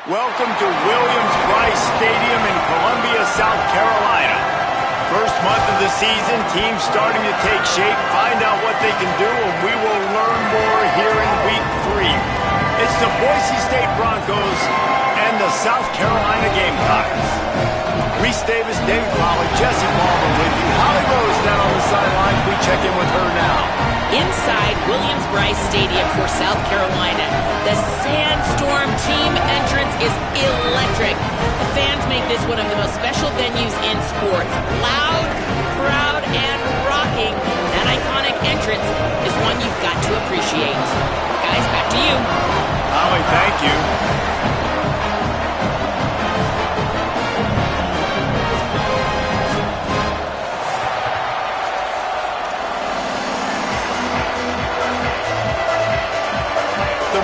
Welcome to Williams-Brice Stadium in Columbia, South Carolina. First month of the season, teams starting to take shape, find out what they can do, and we will learn more here in Week 3. It's the Boise State Broncos and the South Carolina Gamecocks. Reese Davis, David Pollard, Jesse Palmer with you. Holly Rose down on the sidelines. We check in with her now. Inside Williams-Brice Stadium for South Carolina, the Sandstorm team entrance is electric. The fans make this one of the most special venues in sports. Loud, proud, and rocking. That iconic entrance is one you've got to appreciate. Guys, back to you. Holly, thank you.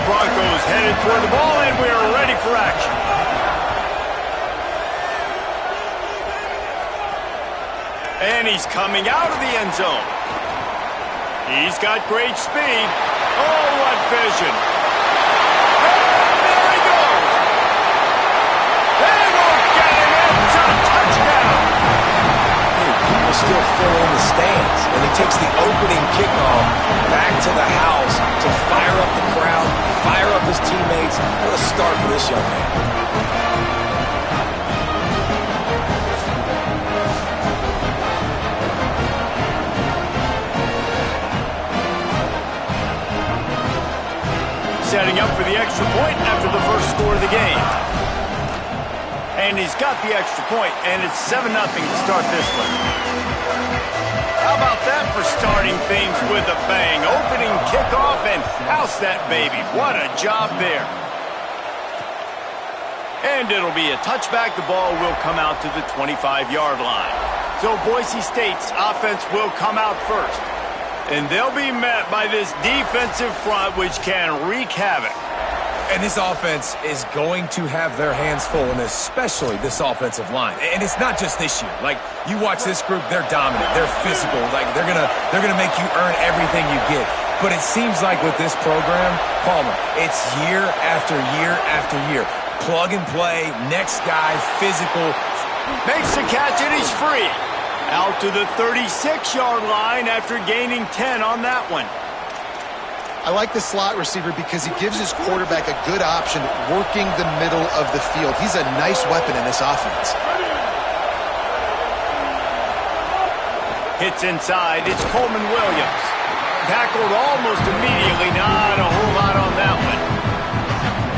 Broncos headed toward the ball, and we are ready for action. And he's coming out of the end zone. He's got great speed. Oh, what vision. And there he goes. They won't get him. It's a touchdown. People still fill in the stands, and he takes the opening kickoff back to the house to fire up the crowd, fire up his teammates. What a start for this young man. Setting up for the extra point after the first score of the game. And he's got the extra point, and it's 7-0 to start this one. How about that for starting things with a bang? Opening kickoff and house that baby. What a job there. And it'll be a touchback. The ball will come out to the 25-yard line. So Boise State's offense will come out first. And they'll be met by this defensive front, which can wreak havoc. And this offense is going to have their hands full, and especially this offensive line. And it's not just this year. Like, you watch this group, they're dominant, they're physical. Like, they're gonna make you earn everything you get. But it seems like with this program, Palmer, it's year after year after year. Plug and play, next guy, physical. Makes the catch, and he's free. Out to the 36-yard line after gaining 10 on that one. I like the slot receiver because he gives his quarterback a good option working the middle of the field. He's a nice weapon in this offense. Hits inside. It's Coleman Williams. Tackled almost immediately. Not a whole lot on that one.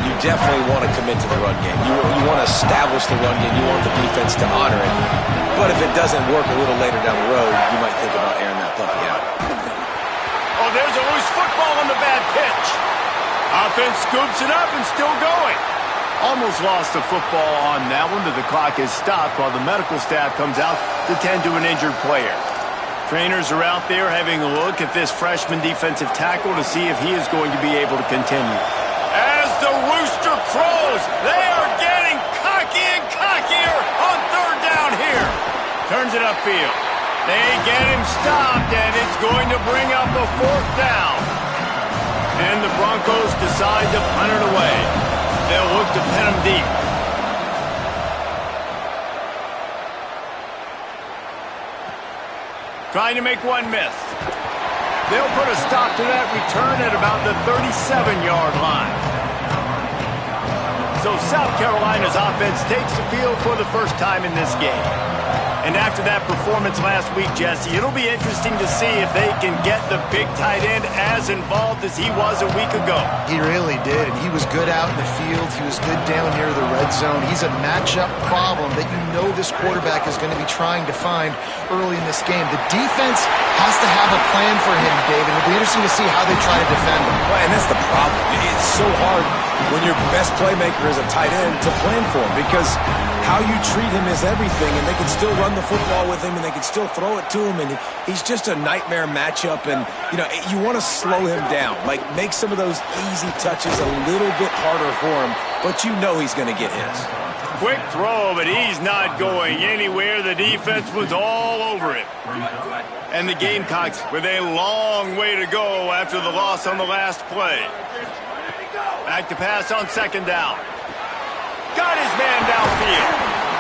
You definitely want to commit to the run game. You want to establish the run game. You want the defense to honor it. But if it doesn't work a little later down the road, you might think about airing that puppy out. Oh, there's a loose football on the bad pitch. Offense scoops it up and still going. Almost lost the football on that one, but the clock is stopped while the medical staff comes out to tend to an injured player. Trainers are out there having a look at this freshman defensive tackle to see if he is going to be able to continue. As the rooster crows, they are getting cocky and cockier on third down here. Turns it upfield. They get him stopped, and it's going to bring up a fourth down. And the Broncos decide to punt it away. They'll look to pin him deep. Trying to make one miss. They'll put a stop to that return at about the 37-yard line. So South Carolina's offense takes the field for the first time in this game. And after that performance last week, Jesse, it'll be interesting to see if they can get the big tight end as involved as he was a week ago. He really did, and he was good out in the field. He was good down near the red zone. He's a matchup problem that you know this quarterback is going to be trying to find early in this game. The defense has to have a plan for him, David. It'll be interesting to see how they try to defend him. Well, and that's the problem. It's so hard when your best playmaker is a tight end to plan for him, because how you treat him is everything, and they can still run the football with him, and they can still throw it to him, and he's just a nightmare matchup. And you want to slow him down, like make some of those easy touches a little bit harder for him, but you know he's going to get his. Quick throw, but he's not going anywhere. The defense was all over it. And the Gamecocks with a long way to go after the loss on the last play. Back to pass on second down. got his man downfield.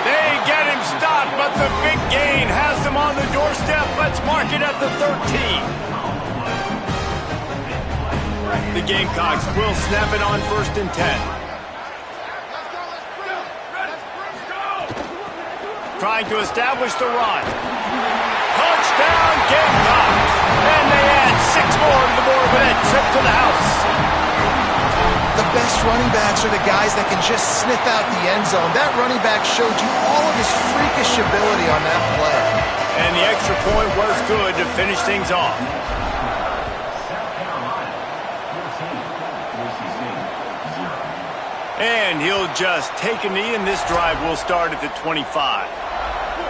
They get him stopped, but the big gain has them on the doorstep. Let's mark it at the 13. The Gamecocks will snap it on 1st and 10. Trying to establish the run. Touchdown, Gamecocks! And they add 6 more to the board with a trip to the house. The best running backs are the guys that can just sniff out the end zone. That running back showed you all of his freakish ability on that play. And the extra point was good to finish things off. And he'll just take a knee, and this drive will start at the 25.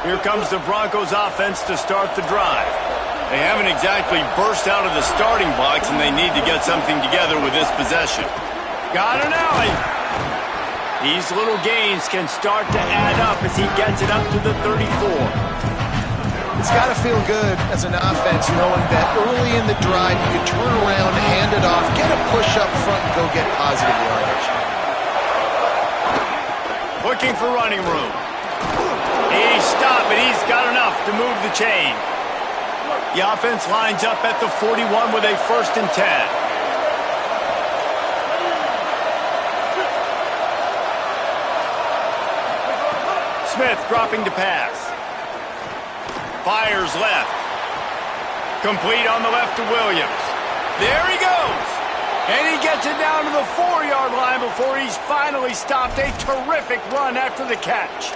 Here comes the Broncos offense to start the drive. They haven't exactly burst out of the starting blocks, and they need to get something together with this possession. Got an alley. These little gains can start to add up as he gets it up to the 34. It's got to feel good as an offense knowing that early in the drive you can turn around, hand it off, get a push up front, and go get positive yardage. Looking for running room. He's stopped, but he's got enough to move the chain. The offense lines up at the 41 with a 1st and 10. Smith dropping to pass. Fires left. Complete on the left to Williams. There he goes. And he gets it down to the 4-yard line before he's finally stopped. A terrific run after the catch.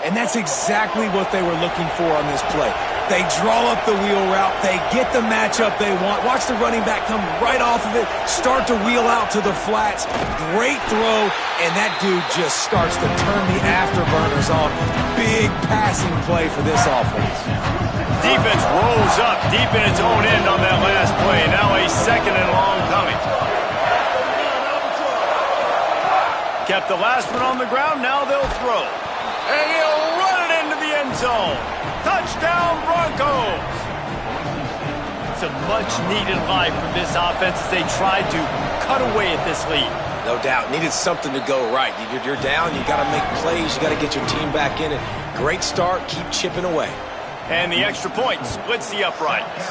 And that's exactly what they were looking for on this play. They draw up the wheel route. They get the matchup they want. Watch the running back come right off of it, start to wheel out to the flats. Great throw, and that dude just starts to turn the afterburners on. Big passing play for this offense. Defense rolls up deep in its own end on that last play. Now a 2nd and long coming. Kept the last one on the ground. Now they'll throw. And he'll run it into the end zone. Touchdown, Broncos! It's a much-needed life from this offense as they tried to cut away at this lead. No doubt. Needed something to go right. You're down. You got to make plays. You got to get your team back in it. Great start. Keep chipping away. And the extra point splits the uprights.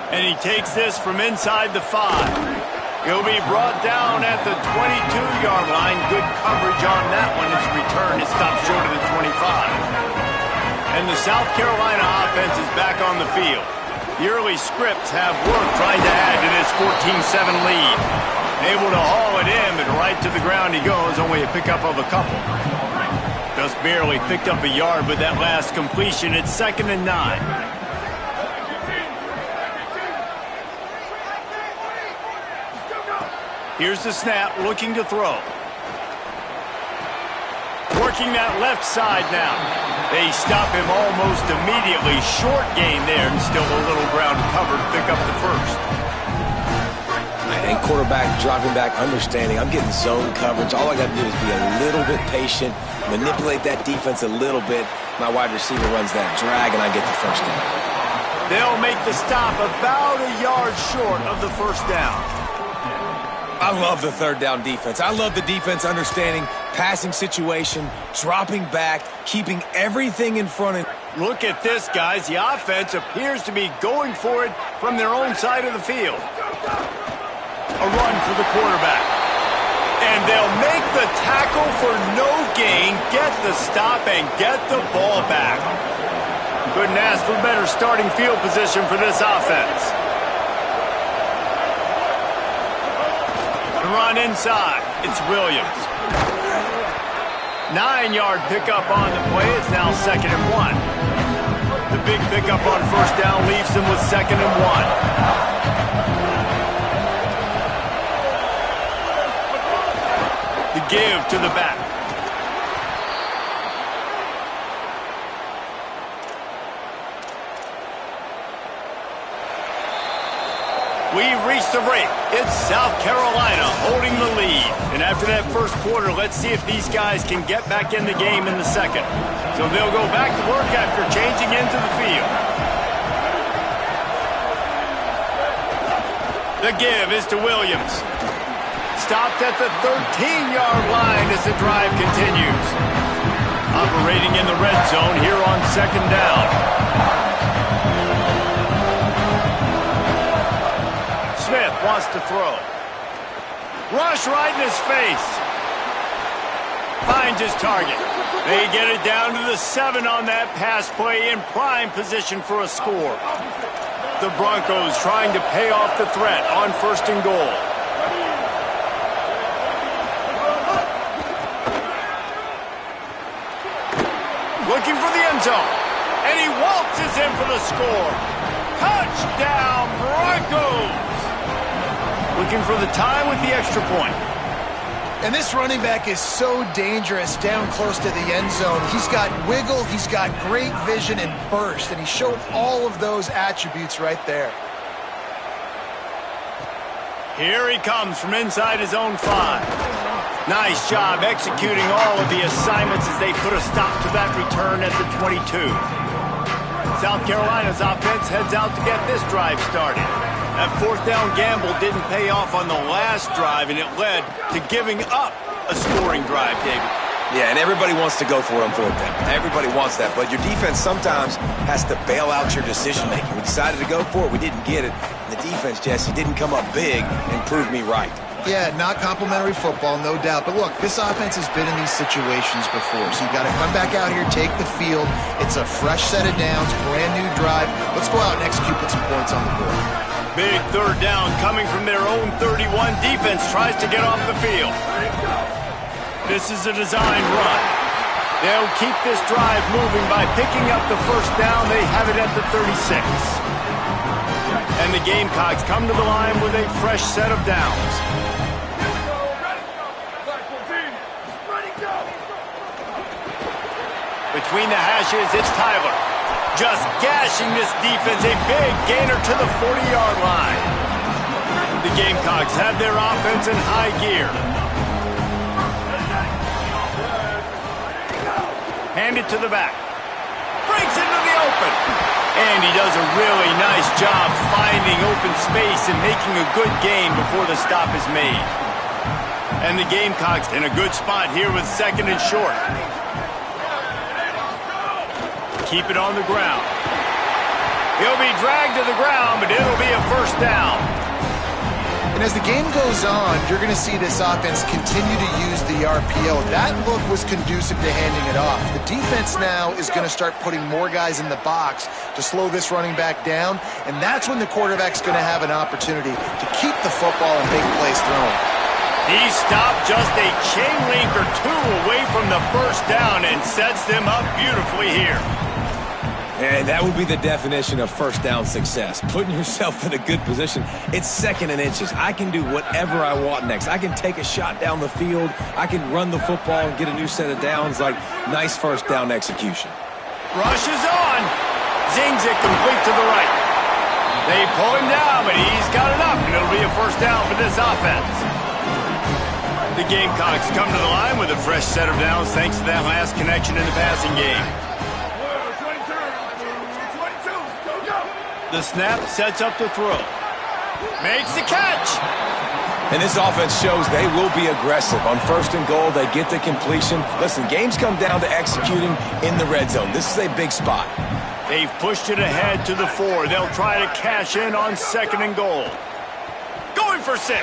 And he takes this from inside the 5. He'll be brought down at the 22-yard line. Good coverage on that one. His return is stopped short of the 25. And the South Carolina offense is back on the field. The early scripts have worked trying to add to this 14-7 lead. Able to haul it in, but right to the ground he goes. Only a pickup of a couple. Just barely picked up a yard with that last completion. It's 2nd and 9. Here's the snap, looking to throw. Working that left side now. They stop him almost immediately. Short gain there, and still a little ground covered. Pick up the 1st. And quarterback dropping back, understanding. I'm getting zone coverage. All I got to do is be a little bit patient, manipulate that defense a little bit. My wide receiver runs that drag, and I get the 1st down. They'll make the stop about a yard short of the 1st down. I love the 3rd down defense. I love the defense understanding passing situation, dropping back, keeping everything in front of. Look at this, guys. The offense appears to be going for it from their own side of the field. A run for the quarterback. And they'll make the tackle for no gain, get the stop, and get the ball back. Couldn't ask for better starting field position for this offense. Run inside. It's Williams. 9-yard pickup on the play. It's now 2nd and 1. The big pickup on 1st down leaves them with 2nd and 1. The give to the back. We've reached the break. It's South Carolina holding the lead. And after that first quarter, let's see if these guys can get back in the game in the 2nd. So they'll go back to work after changing into the field. The give is to Williams. stopped at the 13-yard line as the drive continues. Operating in the red zone here on second down. Smith wants to throw. Rush right in his face. Finds his target. They get it down to the 7 on that pass play in prime position for a score. The Broncos trying to pay off the threat on first and goal. Looking for the end zone. And he waltzes in for the score. Touchdown, Broncos! Looking for the tie with the extra point. And this running back is so dangerous down close to the end zone. He's got wiggle, he's got great vision and burst, and he showed all of those attributes right there. Here he comes from inside his own 5. Nice job executing all of the assignments as they put a stop to that return at the 22. South Carolina's offense heads out to get this drive started. That fourth down gamble didn't pay off on the last drive, and it led to giving up a scoring drive, David. Yeah, and everybody wants to go for it on fourth down. Everybody wants that, but your defense sometimes has to bail out your decision-making. We decided to go for it. We didn't get it. And the defense, Jesse, didn't come up big and prove me right. Yeah, not complimentary football, no doubt. But look, this offense has been in these situations before, so you got to come back out here, take the field. It's a fresh set of downs, brand new drive. Let's go out and execute, put some points on the board. Big third down coming from their own 31. Defense tries to get off the field. This is a designed run. They'll keep this drive moving by picking up the first down. They have it at the 36. And the Gamecocks come to the line with a fresh set of downs. Between the hashes, it's Tyler. Just gashing this defense, a big gainer to the 40-yard line. The Gamecocks have their offense in high gear. Hand it to the back. Breaks into the open. And he does a really nice job finding open space and making a good gain before the stop is made. And the Gamecocks in a good spot here with second and short. Keep it on the ground. He'll be dragged to the ground, but it'll be a first down. And as the game goes on, you're going to see this offense continue to use the RPO. That look was conducive to handing it off. The defense now is going to start putting more guys in the box to slow this running back down, and that's when the quarterback's going to have an opportunity to keep the football and make plays thrown. He stopped just a chain link or two away from the first down and sets them up beautifully here. And that would be the definition of first down success. Putting yourself in a good position. It's second and inches. I can do whatever I want next. I can take a shot down the field. I can run the football and get a new set of downs. Like, nice first down execution. Rush is on. Zings it complete to the right. They pull him down, but he's got enough, and it'll be a first down for this offense. The Gamecocks come to the line with a fresh set of downs thanks to that last connection in the passing game. The snap sets up the throw. Makes the catch. And this offense shows they will be aggressive. On first and goal, they get the completion. Listen, games come down to executing in the red zone. This is a big spot. They've pushed it ahead to the 4. They'll try to cash in on second and goal. Going for 6.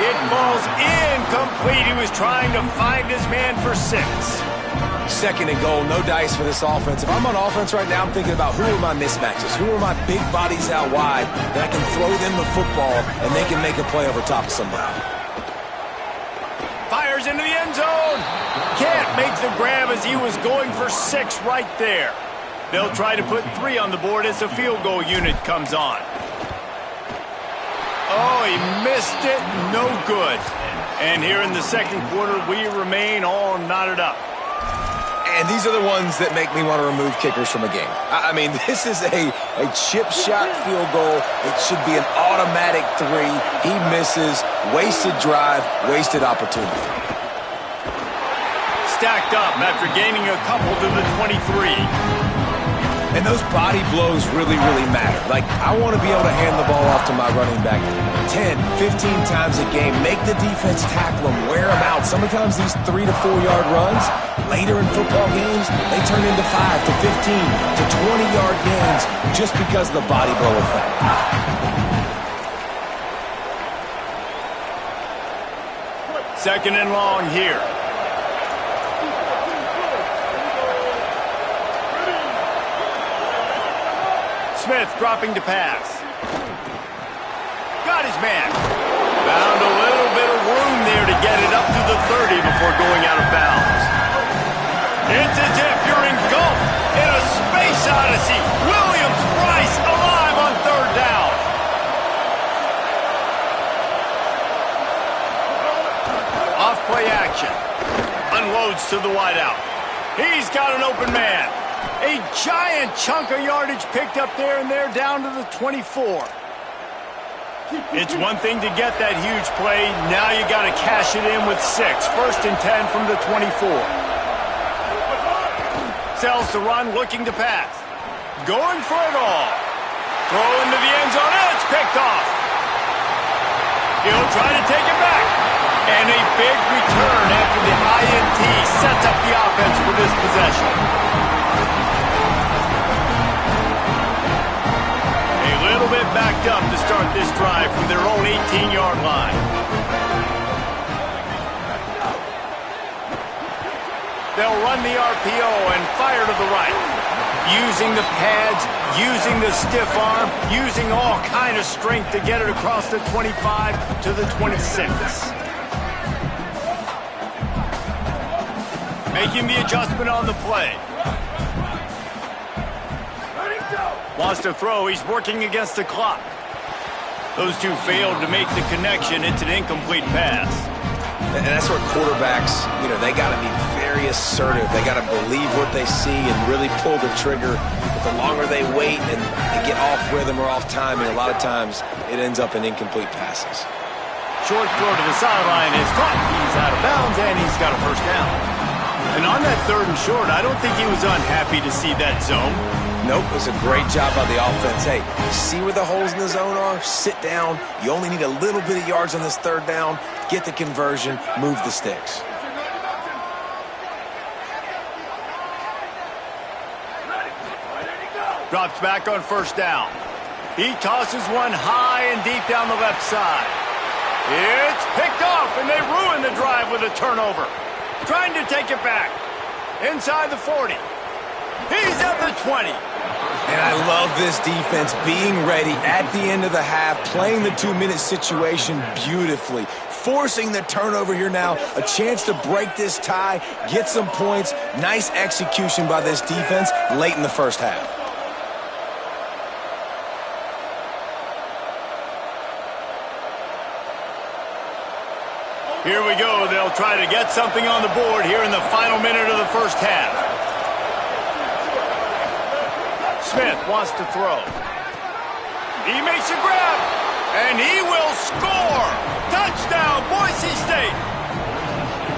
It falls incomplete. He was trying to find his man for 6. Second and goal, no dice for this offense. If I'm on offense right now, I'm thinking about who are my mismatches? Who are my big bodies out wide that I can throw them the football and they can make a play over top of somebody? Fires into the end zone. Can't make the grab as he was going for 6 right there. They'll try to put 3 on the board as the field goal unit comes on. Oh, he missed it. No good. And here in the second quarter, we remain all knotted up. And these are the ones that make me want to remove kickers from a game. I mean, this is a chip shot field goal. It should be an automatic 3. He misses. Wasted drive, wasted opportunity. Stacked up after gaining a couple to the 23. And those body blows really, really matter. Like, I want to be able to hand the ball off to my running back 10, 15 times a game. Make the defense tackle them, wear them out. Sometimes these 3 to 4 yard runs, later in football games, they turn into 5 to 15 to 20-yard gains just because of the body blow effect. Second and long here. Smith dropping to pass. Got his man. Found a little bit of room there to get it up to the 30 before going out of bounds. It's as if you're engulfed in a space odyssey. Williams-Brice alive on third down. Off play action. Unloads to the wideout. He's got an open man. A giant chunk of yardage picked up there, and they're down to the 24. It's one thing to get that huge play. Now you got to cash it in with 6. First and 10 from the 24. Sells to run, looking to pass. Going for it all. Throw into the end zone, and it's picked off. He'll try to take it back. And a big return after the INT sets up the offense for this possession. A little bit backed up to start this drive from their own 18-yard line. They'll run the RPO and fire to the right. Using the pads, using the stiff arm, using all kind of strength to get it across the 25 to the 26. Making the adjustment on the play. Wants to throw. He's working against the clock. Those two failed to make the connection. It's an incomplete pass. And that's where quarterbacks, they got to be very assertive. They got to believe what they see and really pull the trigger. But the longer they wait and they get off rhythm or off timing, a lot of times it ends up in incomplete passes. Short throw to the sideline is caught. He's out of bounds, and he's got a first down. And on that third and short, I don't think he was unhappy to see that zone. Nope, it was a great job by the offense. Hey, see where the holes in the zone are? Sit down. You only need a little bit of yards on this third down. Get the conversion. Move the sticks. Drops back on first down. He tosses one high and deep down the left side. It's picked off, and they ruin the drive with a turnover. Trying to take it back. Inside the 40. He's at the 20. And I love this defense being ready at the end of the half, playing the 2-minute situation beautifully, forcing the turnover here now, a chance to break this tie, get some points. Nice execution by this defense late in the first half. Here we go. They'll try to get something on the board here in the final minute of the first half. Smith wants to throw. He makes a grab, and he will score. Touchdown, Boise State.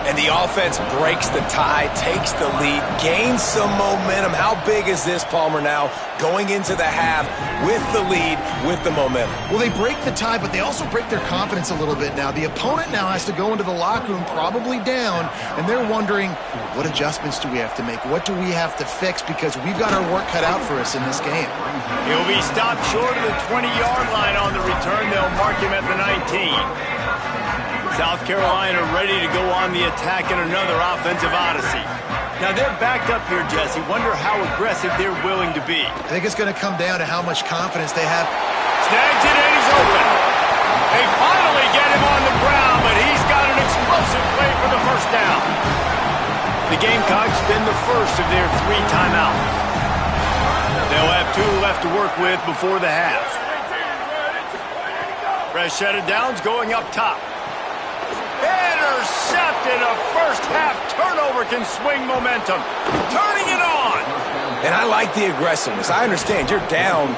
And the offense breaks the tie, takes the lead, gains some momentum. How big is this, Palmer, now going into the half with the lead, with the momentum? Well, they break the tie, but they also break their confidence a little bit now. The opponent now has to go into the locker room probably down, and they're wondering, what adjustments do we have to make? What do we have to fix? Because we've got our work cut out for us in this game. He'll be stopped short of the 20-yard line on the return. They'll mark him at the 19. South Carolina ready to go on the attack in another offensive odyssey. Now they're backed up here, Jesse. Wonder how aggressive they're willing to be. I think it's going to come down to how much confidence they have. Snags it and he's open. They finally get him on the ground, but he's got an explosive play for the first down. The Gamecocks spend the first of their 3 timeouts. They'll have 2 left to work with before the half. Fresh set of downs going up top. Intercepted. A first-half turnover can swing momentum. Turning it on. And I like the aggressiveness. I understand you're down,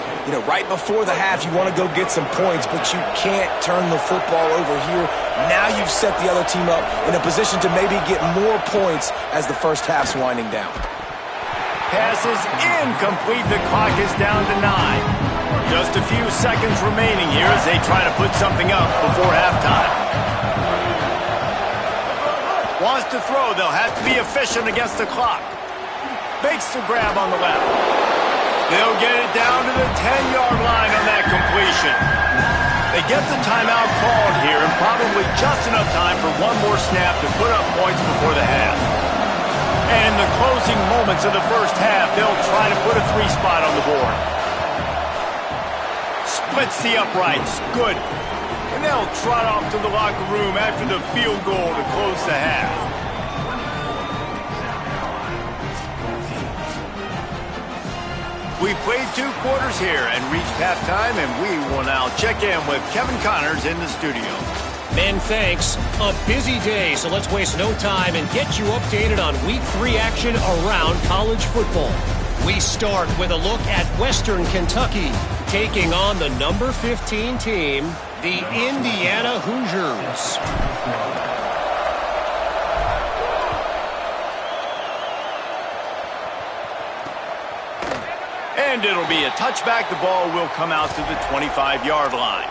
right before the half. You want to go get some points, but you can't turn the football over here. Now you've set the other team up in a position to maybe get more points as the first half's winding down. pass is incomplete. The clock is down to 9. Just a few seconds remaining here as they try to put something up before halftime. Wants to throw. They'll have to be efficient against the clock. Makes the grab on the left. They'll get it down to the 10-yard line on that completion. They get the timeout called here, and probably just enough time for one more snap to put up points before the half. And in the closing moments of the first half, they'll try to put a 3 spot on the board. Splits the uprights. Good. And they'll trot off to the locker room after the field goal to close the half. We played 2 quarters here and reached halftime, and we will now check in with Kevin Connors in the studio. Men, thanks. A busy day, so let's waste no time and get you updated on Week 3 action around college football. We start with a look at Western Kentucky, taking on the number 15 team, the Indiana Hoosiers. And it'll be a touchback. The ball will come out to the 25-yard line.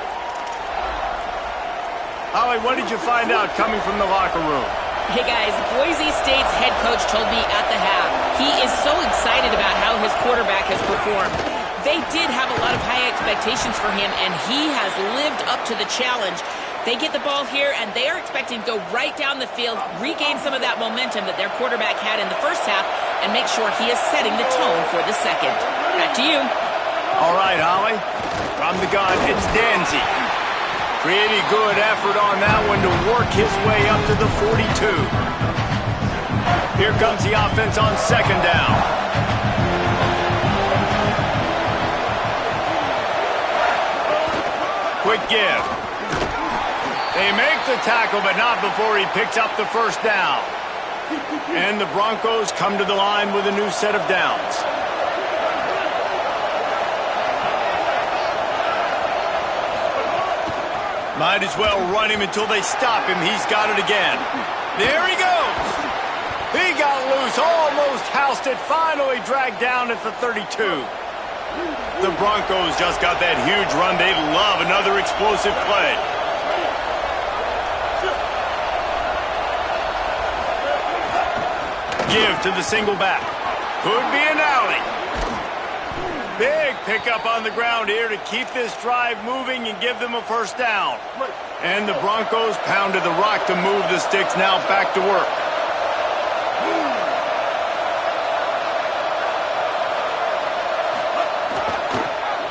Holly, what did you find out coming from the locker room? Hey guys, Boise State's head coach told me at the half he is so excited about how his quarterback has performed. They did have a lot of high expectations for him, and he has lived up to the challenge. They get the ball here, and they are expecting to go right down the field, regain some of that momentum that their quarterback had in the first half, and make sure he is setting the tone for the second. Back to you. All right, Holly. From the gun, it's Danzy. Pretty good effort on that one to work his way up to the 42. Here comes the offense on second down. Quick give. They make the tackle, but not before he picks up the first down. And the Broncos come to the line with a new set of downs. Might as well run him until they stop him. He's got it again. There he goes. He got loose, almost housed it, finally dragged down at the 32. The Broncos just got that huge run. They love another explosive play. Give to the single back. Could be an alley. Big pickup on the ground here to keep this drive moving and give them a first down. And the Broncos pounded the rock to move the sticks. Now back to work.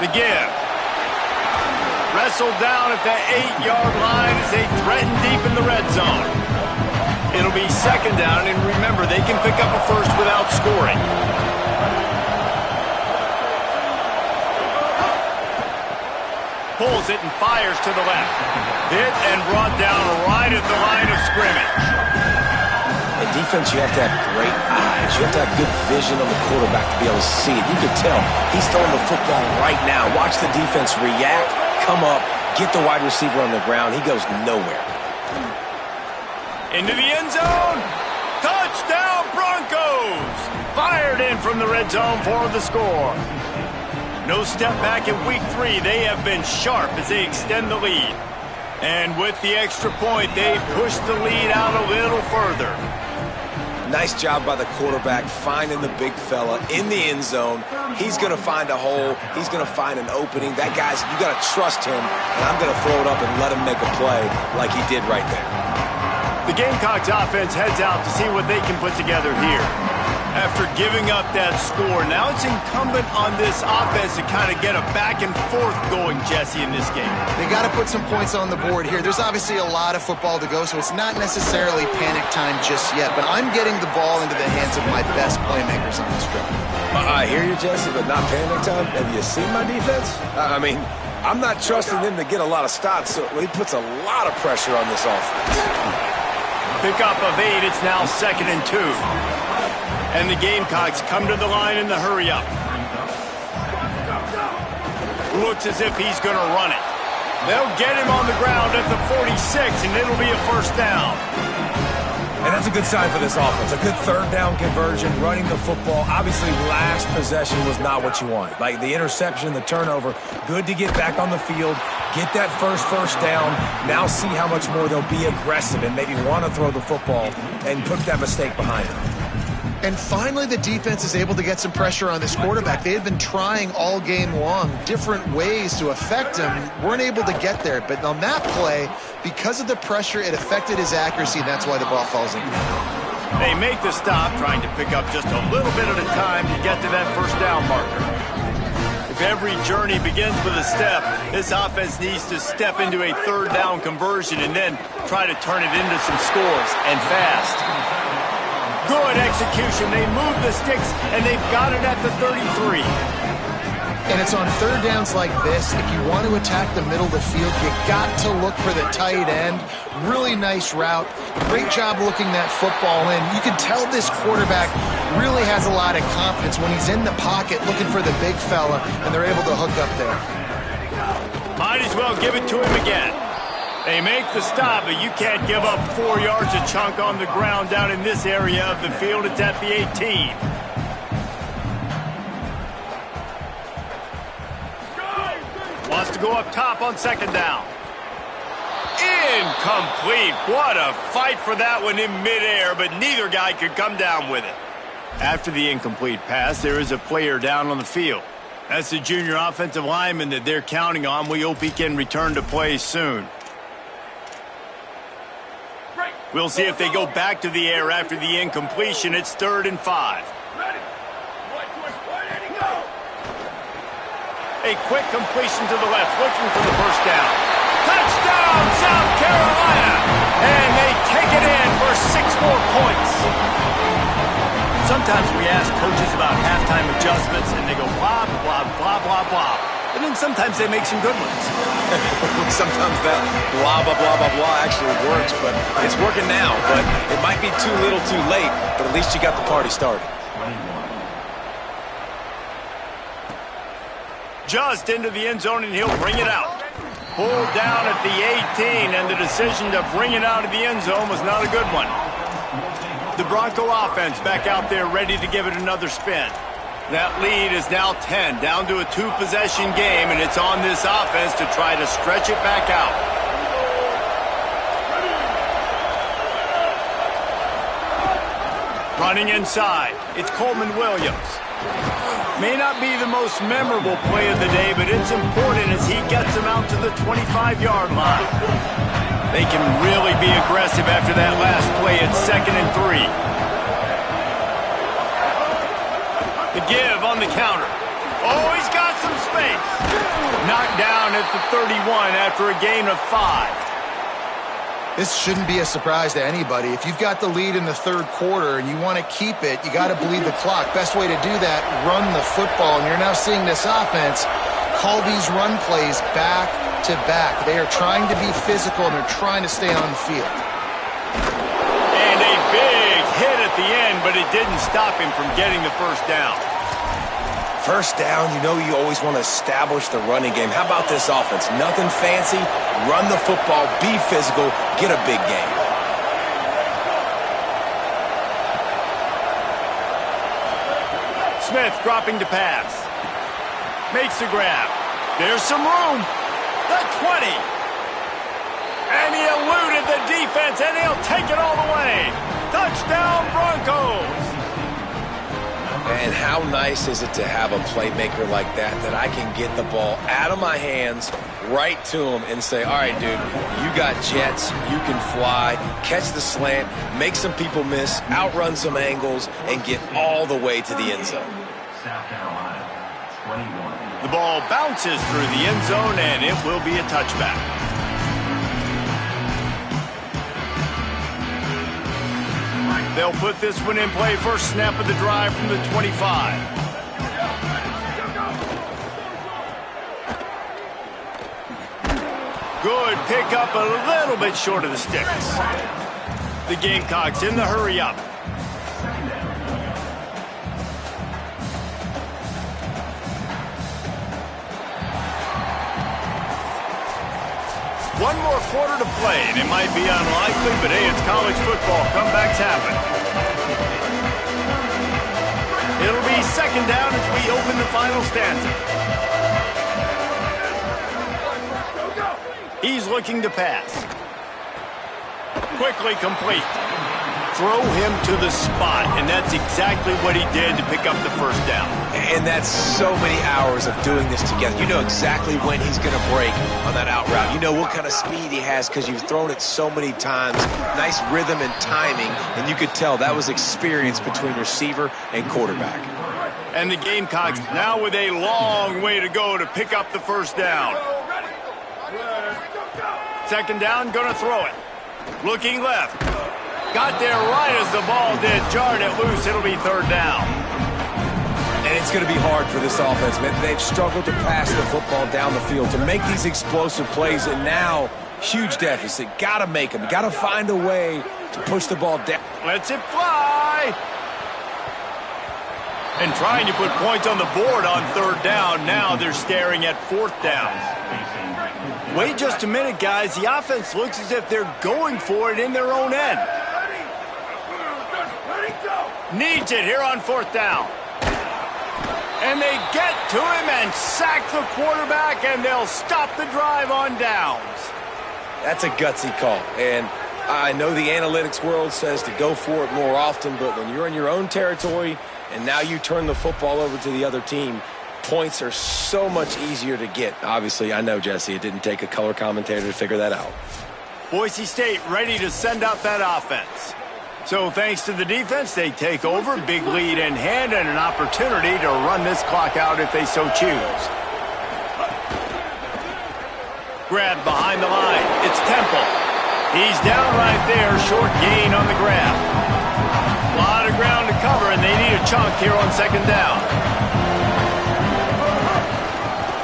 The give. Wrestled down at the 8-yard line as they threaten deep in the red zone. It'll be second down, and remember, they can pick up a first without scoring. Pulls it and fires to the left. Hit and brought down right at the line of scrimmage. In defense, you have to have great eyes. You have to have good vision on the quarterback to be able to see it. You can tell he's throwing the football right now. Watch the defense react, come up, get the wide receiver on the ground. He goes nowhere. Into the end zone. Touchdown, Broncos! Fired in from the red zone for the score. No step back in Week 3. They have been sharp as they extend the lead. And with the extra point, they push the lead out a little further. Nice job by the quarterback finding the big fella in the end zone. He's going to find a hole. He's going to find an opening. That guy's, you got to trust him, and I'm going to throw it up and let him make a play like he did right there. The Gamecocks offense heads out to see what they can put together here. After giving up that score, now it's incumbent on this offense to kind of get a back and forth going, Jesse, in this game. They got to put some points on the board here. There's obviously a lot of football to go, so it's not necessarily panic time just yet, but I'm getting the ball into the hands of my best playmakers on this drive. I hear you, Jesse, but not panic time. Have you seen my defense? I mean, I'm not trusting them to get a lot of stops, so he puts a lot of pressure on this offense. Pick up of 8. It's now 2nd and 2. And the Gamecocks come to the line in the hurry-up. Looks as if he's going to run it. They'll get him on the ground at the 46, and it'll be a first down. And that's a good sign for this offense. A good third down conversion, running the football. Obviously, last possession was not what you want. Like the interception, the turnover, good to get back on the field, get that first down. Now see how much more they'll be aggressive and maybe want to throw the football and put that mistake behind them. And finally, the defense is able to get some pressure on this quarterback. They had been trying all game long different ways to affect him. Weren't able to get there. But on that play, because of the pressure, it affected his accuracy, and that's why the ball falls in. They make the stop, trying to pick up just a little bit at a time to get to that first down marker. If every journey begins with a step, this offense needs to step into a third down conversion and then try to turn it into some scores, and fast. Good execution. They move the sticks, and they've got it at the 33. And it's on third downs like this, if you want to attack the middle of the field, you got to look for the tight end. Really nice route. Great job looking that football in. You can tell this quarterback really has a lot of confidence when he's in the pocket looking for the big fella, and they're able to hook up there. Might as well give it to him again. They make the stop, but you can't give up 4 yards a chunk on the ground down in this area of the field. It's at the 18. Wants to go up top on second down. Incomplete. What a fight for that one in midair, but neither guy could come down with it. After the incomplete pass, there is a player down on the field. That's the junior offensive lineman that they're counting on. We hope he can return to play soon. We'll see if they go back to the air after the incompletion. It's 3rd and 5. A quick completion to the left, looking for the first down. Touchdown, South Carolina! And they take it in for 6 more points. Sometimes we ask coaches about halftime adjustments, and they go blah, blah, blah, blah, blah. And then sometimes they make some good ones. Sometimes that blah, blah, blah, blah, blah actually works, but it's working now. But it might be too little too late, but at least you got the party started. Just into the end zone, and he'll bring it out. Pulled down at the 18, and the decision to bring it out of the end zone was not a good one. The Bronco offense back out there ready to give it another spin. That lead is now 10, down to a 2-possession game, and it's on this offense to try to stretch it back out. Running inside, it's Coleman Williams. May not be the most memorable play of the day, but it's important as he gets them out to the 25-yard line. They can really be aggressive after that last play at 2nd and 3. The give on the counter. Oh, he's got some space. Knocked down at the 31 after a gain of 5. This shouldn't be a surprise to anybody. If you've got the lead in the third quarter and you want to keep it, you got to bleed the clock. Best way to do that, run the football. And you're now seeing this offense call these run plays back to back. They are trying to be physical, and they're trying to stay on the field. And a big hit at the end, but it didn't stop him from getting the first down. First down, you know you always want to establish the running game. How about this offense? Nothing fancy. Run the football, be physical, get a big game. Smith dropping to pass. Makes the grab. There's some room. The 20. And he eluded the defense, and he'll take it all the way. Touchdown, Broncos. And how nice is it to have a playmaker like that I can get the ball out of my hands, right to him, and say, all right, dude, you got jets, you can fly, catch the slant, make some people miss, outrun some angles, and get all the way to the end zone. South Carolina, 21. The ball bounces through the end zone, and it will be a touchback. They'll put this one in play. First snap of the drive from the 25. Good pick up, a little bit short of the sticks. The Gamecocks in the hurry up. One more quarter to play, and it might be unlikely, but hey, it's college football. Comebacks happen. It'll be second down as we open the final stanza. He's looking to pass. Quickly complete. Throw him to the spot, and that's exactly what he did to pick up the first down. And that's so many hours of doing this together. You know exactly when he's going to break on that out route. You know what kind of speed he has because you've thrown it so many times. Nice rhythm and timing, and you could tell that was experience between receiver and quarterback. And the Gamecocks now with a long way to go to pick up the first down. Second down, going to throw it. Looking left. Got there right as the ball did. Jarred it loose. It'll be third down. And it's going to be hard for this offense, man. They've struggled to pass the football down the field, to make these explosive plays, and now huge deficit. Got to make them. Got to find a way to push the ball down. Lets it fly. And trying to put points on the board on third down. Now they're staring at fourth down. Wait just a minute, guys. The offense looks as if they're going for it in their own end. Needs it here on fourth down. And they get to him and sack the quarterback, and they'll stop the drive on downs. That's a gutsy call. And I know the analytics world says to go for it more often, but when you're in your own territory and now you turn the football over to the other team, points are so much easier to get. Obviously, I know, Jesse, it didn't take a color commentator to figure that out. Boise State ready to send out that offense. So thanks to the defense, they take over, big lead in hand, and an opportunity to run this clock out if they so choose. Grab behind the line. It's Temple. He's down right there, short gain on the grab. A lot of ground to cover, and they need a chunk here on second down.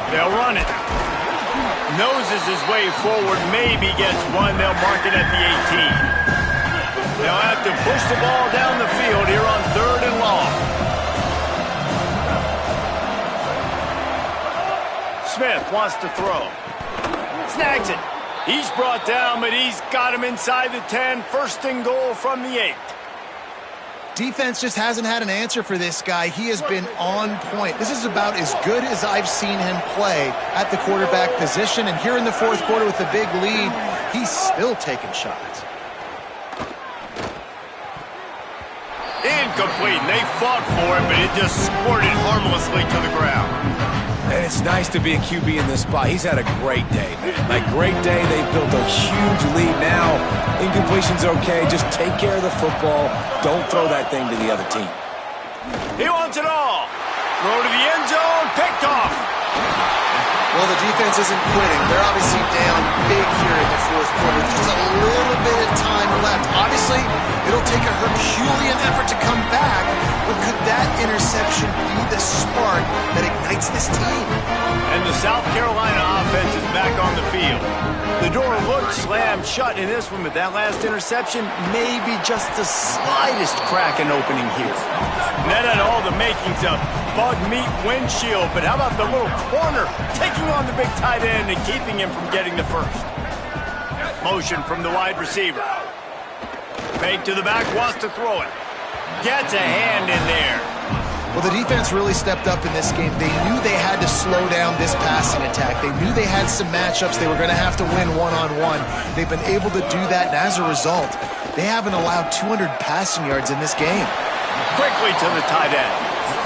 They'll run it. Noses his way forward, maybe gets one. They'll mark it at the 18. They'll have to push the ball down the field here on third and long. Smith wants to throw. Snags it. He's brought down, but he's got him inside the 10. First and goal from the 8. Defense just hasn't had an answer for this guy. He has been on point. This is about as good as I've seen him play at the quarterback position. And here in the fourth quarter with the big lead, he's still taking shots. Incomplete. And they fought for it, but it just squirted harmlessly to the ground. And it's nice to be a QB in this spot. He's had a great day, man. Like, great day. They've built a huge lead now. Incompletion's okay. Just take care of the football. Don't throw that thing to the other team. He wants it all. Throw to the end zone. Picked off. Well, the defense isn't quitting. They're obviously down big here in the fourth quarter. Just a little bit of time left. Obviously, it'll take a Herculean effort to come back, but could that interception be the spark that ignites this team? And the South Carolina offense is back on the field. The door looked slammed shut in this one, but that last interception may be just the slightest crack in opening here. That had all the makings of bug meat windshield, but how about the little corner taking on the big tight end and keeping him from getting the first? Motion from the wide receiver. Fake to the back, wants to throw it. Gets a hand in there. Well, the defense really stepped up in this game. They knew they had to slow down this passing attack. They knew they had some matchups they were going to have to win one-on-one. They've been able to do that, and as a result, they haven't allowed 200 passing yards in this game. Quickly to the tight end.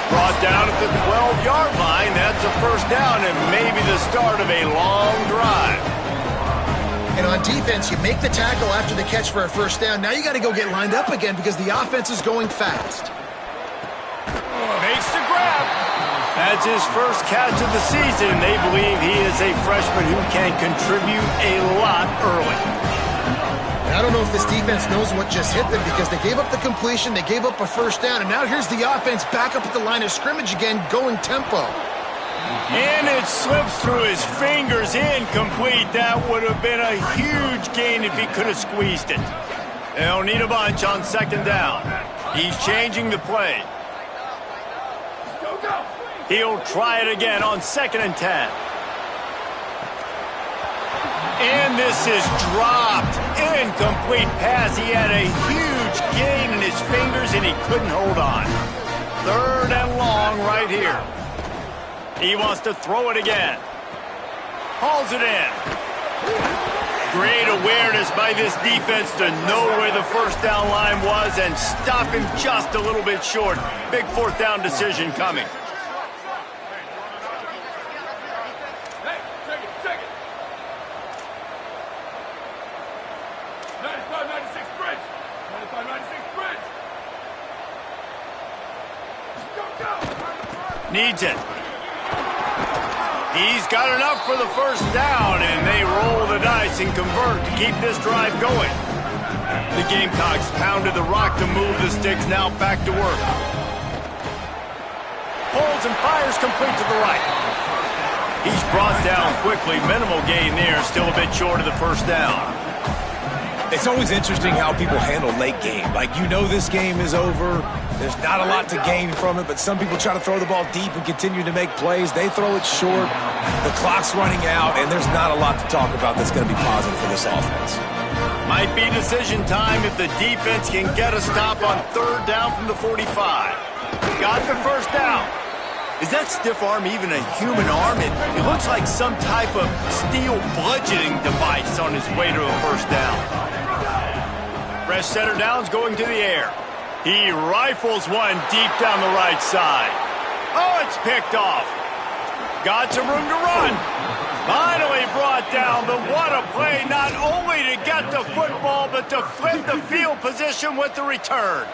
Brought down at the 12-yard line. That's a first down and maybe the start of a long drive. And on defense, you make the tackle after the catch for a first down. Now you got to go get lined up again because the offense is going fast. Makes the grab. That's his first catch of the season. They believe he is a freshman who can contribute a lot early. And I don't know if this defense knows what just hit them because they gave up the completion, they gave up a first down, and now here's the offense back up at the line of scrimmage again, going tempo. And it slips through his fingers, incomplete. That would have been a huge gain if he could have squeezed it. They'll need a bunch on second down. He's changing the play. He'll try it again on 2nd and 10. And this is dropped. Incomplete pass. He had a huge gain in his fingers, and he couldn't hold on. 3rd and long right here. He wants to throw it again. Hauls it in. Great awareness by this defense to know where the first down line was and stop him just a little bit short. Big 4th down decision coming. Needs it. He's got enough for the first down, and they roll the dice and convert to keep this drive going. The Gamecocks pounded the rock to move the sticks, now back to work. Holds and fires complete to the right. He's brought down quickly. Minimal gain there, still a bit short of the first down. It's always interesting how people handle late game. Like, you know this game is over. There's not a lot to gain from it, but some people try to throw the ball deep and continue to make plays. They throw it short. The clock's running out, and there's not a lot to talk about that's going to be positive for this offense. Might be decision time if the defense can get a stop on 3rd down from the 45. Got the first down. Is that stiff arm even a human arm? It looks like some type of steel bludgeoning device on his way to a first down. Fresh center down's going to the air. He rifles one deep down the right side. Oh, it's picked off. Got some room to run. Finally brought down, but what a play, not only to get the football, but to flip the field position with the return.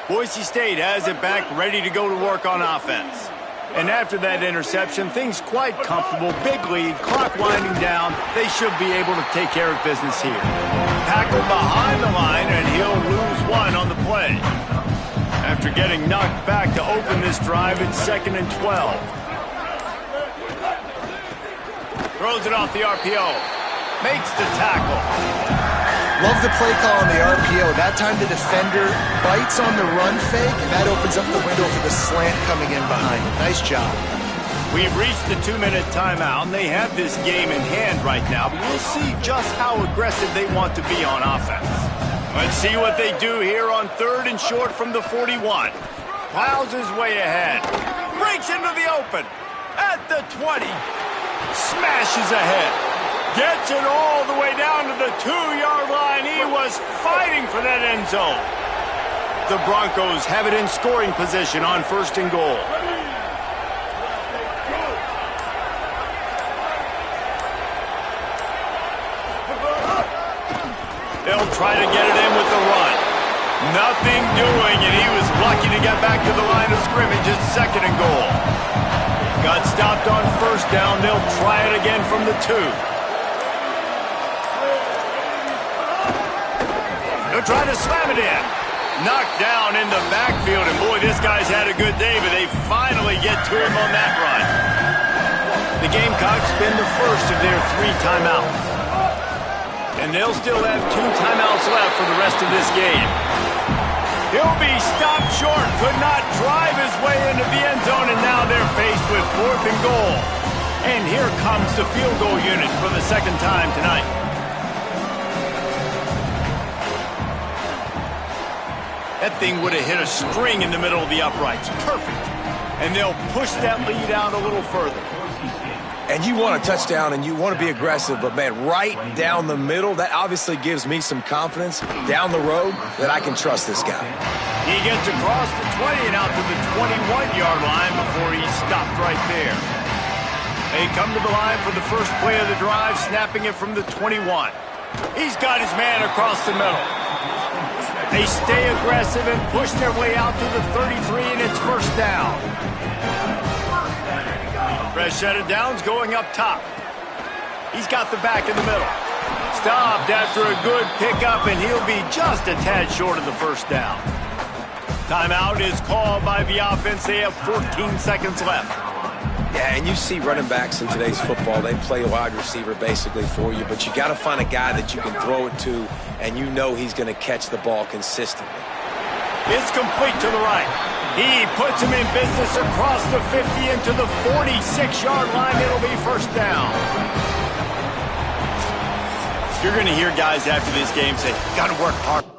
Boise State has it back, ready to go to work on offense. And after that interception, things quite comfortable. Big lead, clock winding down. They should be able to take care of business here. Tackle behind the line, and he'll lose one on the play. After getting knocked back to open this drive, it's 2nd and 12. Throws it off the RPO. Makes the tackle. Love the play call on the RPO. That time the defender bites on the run fake, and that opens up the window for the slant coming in behind him. Nice job. We've reached the 2-minute timeout, and they have this game in hand right now, but we'll see just how aggressive they want to be on offense. Let's see what they do here on 3rd and short from the 41. Plows his way ahead. Breaks into the open. At the 20. Smashes ahead. Gets it all the way down to the 2-yard line. He was fighting for that end zone. The Broncos have it in scoring position on 1st and goal. They'll try to get it in with the run. Nothing doing, and he was lucky to get back to the line of scrimmage at 2nd and goal. Got stopped on 1st down. They'll try it again from the 2. They'll try to slam it in. Knocked down in the backfield, and boy, this guy's had a good day, but they finally get to him on that run. The Gamecocks spend the first of their 3 timeouts. And they'll still have 2 timeouts left for the rest of this game. He'll be stopped short, could not drive his way into the end zone, and now they're faced with 4th and goal. And here comes the field goal unit for the 2nd time tonight. That thing would have hit a string in the middle of the uprights. Perfect. And they'll push that lead out a little further. And you want a touchdown and you want to be aggressive, but, man, right down the middle, that obviously gives me some confidence down the road that I can trust this guy. He gets across the 20 and out to the 21-yard line before he's stopped right there. They come to the line for the first play of the drive, snapping it from the 21. He's got his man across the middle. They stay aggressive and push their way out to the 33, and it's 1st down. Fresh set of downs going up top. He's got the back in the middle. Stopped after a good pickup, and he'll be just a tad short of the 1st down. Timeout is called by the offense. They have 14 seconds left. Yeah, and you see running backs in today's football, they play wide receiver basically for you, but you got to find a guy that you can throw it to, and you know he's going to catch the ball consistently. It's complete to the right. He puts him in business across the 50 into the 46-yard line. It'll be 1st down. You're going to hear guys after this game say, got to work hard.